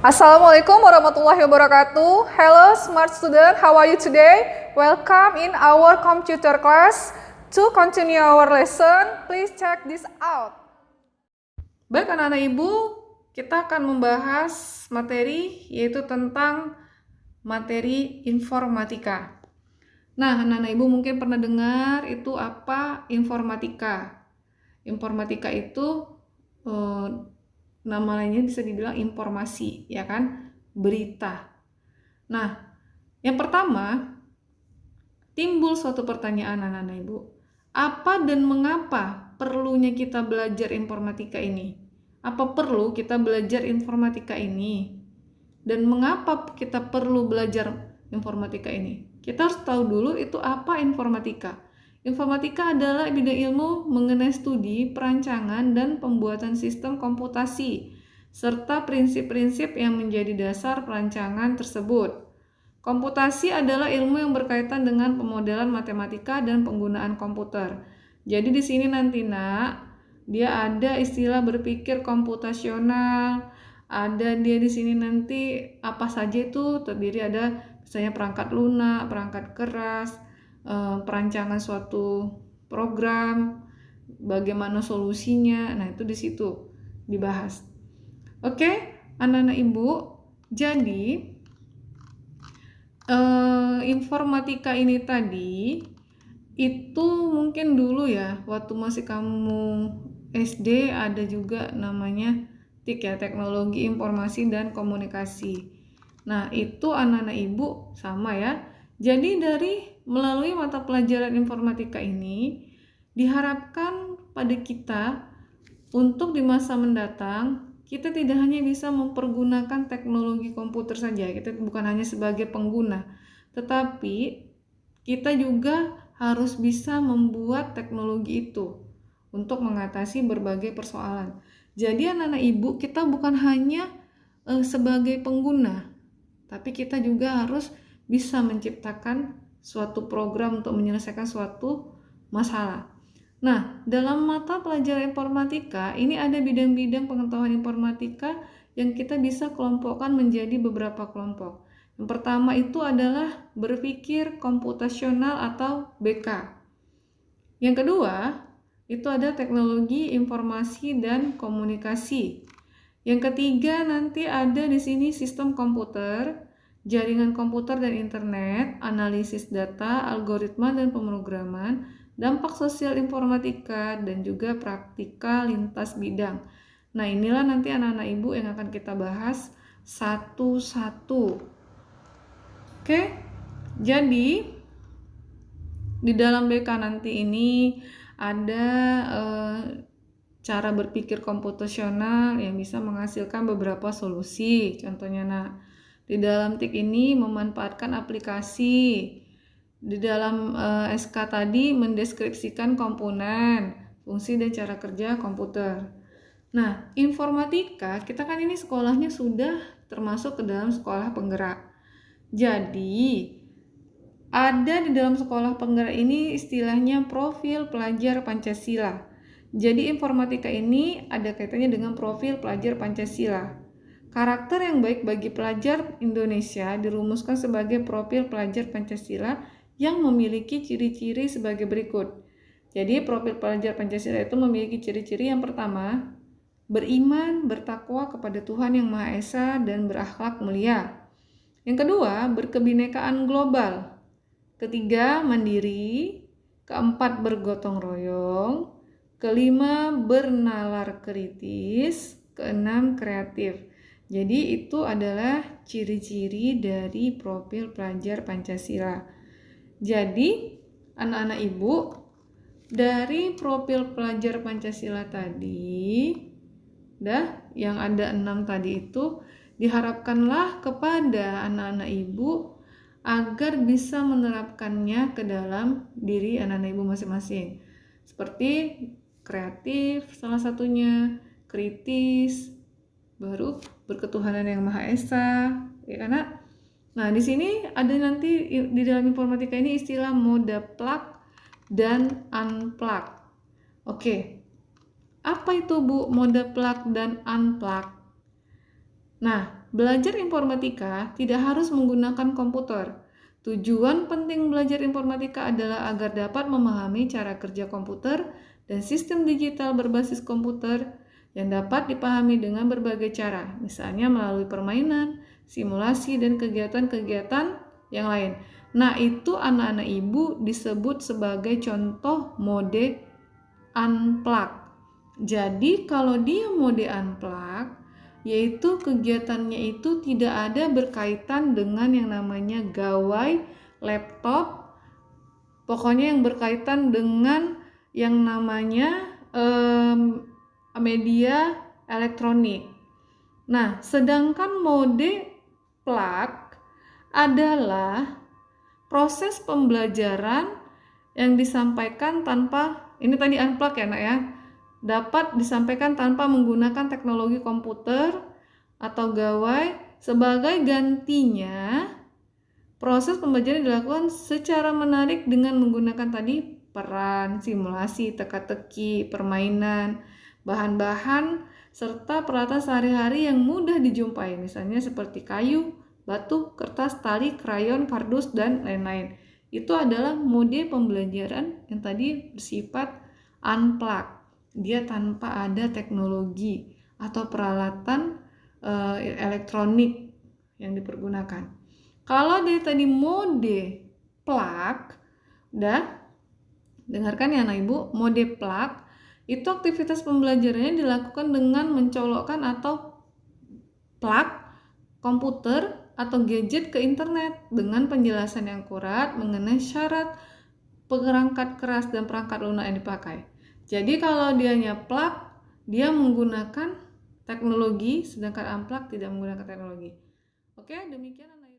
Assalamualaikum warahmatullahi wabarakatuh. Hello smart student, how are you today? Welcome in our computer class. To continue our lesson, please check this out. Baik anak-anak ibu, kita akan membahas materi yaitu tentang materi informatika. Nah, anak-anak ibu mungkin pernah dengar itu apa informatika. Informatika itu nama lainnya bisa dibilang informasi, ya kan? Berita. Nah, yang pertama, timbul suatu pertanyaan anak-anak ibu. Apa dan mengapa perlunya kita belajar informatika ini? Apa perlu kita belajar informatika ini? Dan mengapa kita perlu belajar informatika ini? Kita harus tahu dulu itu apa informatika. Informatika adalah bidang ilmu mengenai studi, perancangan, dan pembuatan sistem komputasi, serta prinsip-prinsip yang menjadi dasar perancangan tersebut. Komputasi adalah ilmu yang berkaitan dengan pemodelan matematika dan penggunaan komputer. Jadi di sini nanti dia ada istilah berpikir komputasional, ada dia di sini nanti apa saja itu terdiri ada misalnya perangkat lunak, perangkat keras, perancangan suatu program, bagaimana solusinya. Nah, itu di situ dibahas. Oke, anak-anak ibu, jadi informatika ini tadi itu mungkin dulu ya, waktu masih kamu SD ada juga namanya TIK ya, Teknologi Informasi dan Komunikasi. Nah, itu anak-anak ibu sama ya. Jadi melalui mata pelajaran informatika ini diharapkan pada kita untuk di masa mendatang kita tidak hanya bisa mempergunakan teknologi komputer saja, kita bukan hanya sebagai pengguna, tetapi kita juga harus bisa membuat teknologi itu untuk mengatasi berbagai persoalan. Jadi anak-anak ibu, kita bukan hanya sebagai pengguna, tapi kita juga harus bisa menciptakan suatu program untuk menyelesaikan suatu masalah. Nah, dalam mata pelajaran informatika, ini ada bidang-bidang pengetahuan informatika yang kita bisa kelompokkan menjadi beberapa kelompok. Yang pertama itu adalah berpikir komputasional atau BK. Yang kedua, itu ada teknologi informasi dan komunikasi. Yang ketiga nanti ada di sini sistem komputer, jaringan komputer dan internet, analisis data, algoritma dan pemrograman, dampak sosial informatika, dan juga praktika lintas bidang. Nah, inilah nanti anak-anak ibu yang akan kita bahas satu-satu. Oke, jadi di dalam BK nanti ini ada cara berpikir komputasional yang bisa menghasilkan beberapa solusi. Contohnya, di dalam TIK ini memanfaatkan aplikasi. Di dalam SK tadi mendeskripsikan komponen, fungsi dan cara kerja komputer. Nah, informatika, kita kan ini sekolahnya sudah termasuk ke dalam sekolah penggerak. Jadi, ada di dalam sekolah penggerak ini istilahnya profil pelajar Pancasila. Jadi informatika ini ada kaitannya dengan profil pelajar Pancasila. Karakter yang baik bagi pelajar Indonesia dirumuskan sebagai profil pelajar Pancasila yang memiliki ciri-ciri sebagai berikut. Jadi profil pelajar Pancasila itu memiliki ciri-ciri yang pertama, beriman, bertakwa kepada Tuhan Yang Maha Esa dan berakhlak mulia. Yang kedua, berkebinekaan global. Ketiga, mandiri. Keempat, bergotong royong. Kelima, bernalar kritis. Keenam, kreatif. Jadi itu adalah ciri-ciri dari profil pelajar Pancasila. Jadi anak-anak ibu, dari profil pelajar Pancasila tadi, yang ada 6 tadi itu, diharapkanlah kepada anak-anak ibu agar bisa menerapkannya ke dalam diri anak-anak ibu masing-masing. Seperti kreatif salah satunya, kritis, baru berketuhanan yang Maha Esa, ya kan? Nah, di sini ada nanti di dalam informatika ini istilah mode plug dan unplug. Oke. Apa itu Bu mode plug dan unplug? Nah, belajar informatika tidak harus menggunakan komputer. Tujuan penting belajar informatika adalah agar dapat memahami cara kerja komputer dan sistem digital berbasis komputer yang dapat dipahami dengan berbagai cara, misalnya melalui permainan, simulasi, dan kegiatan-kegiatan yang lain. Nah, itu anak-anak ibu disebut sebagai contoh mode unplug. Jadi, kalau dia mode unplug, yaitu kegiatannya itu tidak ada berkaitan dengan yang namanya gawai, laptop, pokoknya yang berkaitan dengan yang namanya media elektronik. Nah, sedangkan mode plug adalah proses pembelajaran yang disampaikan tanpa, ini tadi unplug ya nak ya, dapat disampaikan tanpa menggunakan teknologi komputer atau gawai. Sebagai gantinya, proses pembelajaran dilakukan secara menarik dengan menggunakan tadi peran, simulasi, teka-teki, permainan, bahan-bahan, serta peralatan sehari-hari yang mudah dijumpai, misalnya seperti kayu, batu, kertas, tali, krayon, kardus, dan lain-lain. Itu adalah mode pembelajaran yang tadi bersifat unplug. Dia tanpa ada teknologi atau peralatan elektronik yang dipergunakan. Kalau dari tadi mode plug, udah dengarkan ya anak ibu, mode plug itu aktivitas pembelajarannya dilakukan dengan mencolokkan atau plug komputer atau gadget ke internet dengan penjelasan yang akurat mengenai syarat perangkat keras dan perangkat lunak yang dipakai. Jadi kalau dianya plug, dia menggunakan teknologi, sedangkan unplug tidak menggunakan teknologi. Oke, demikian anak.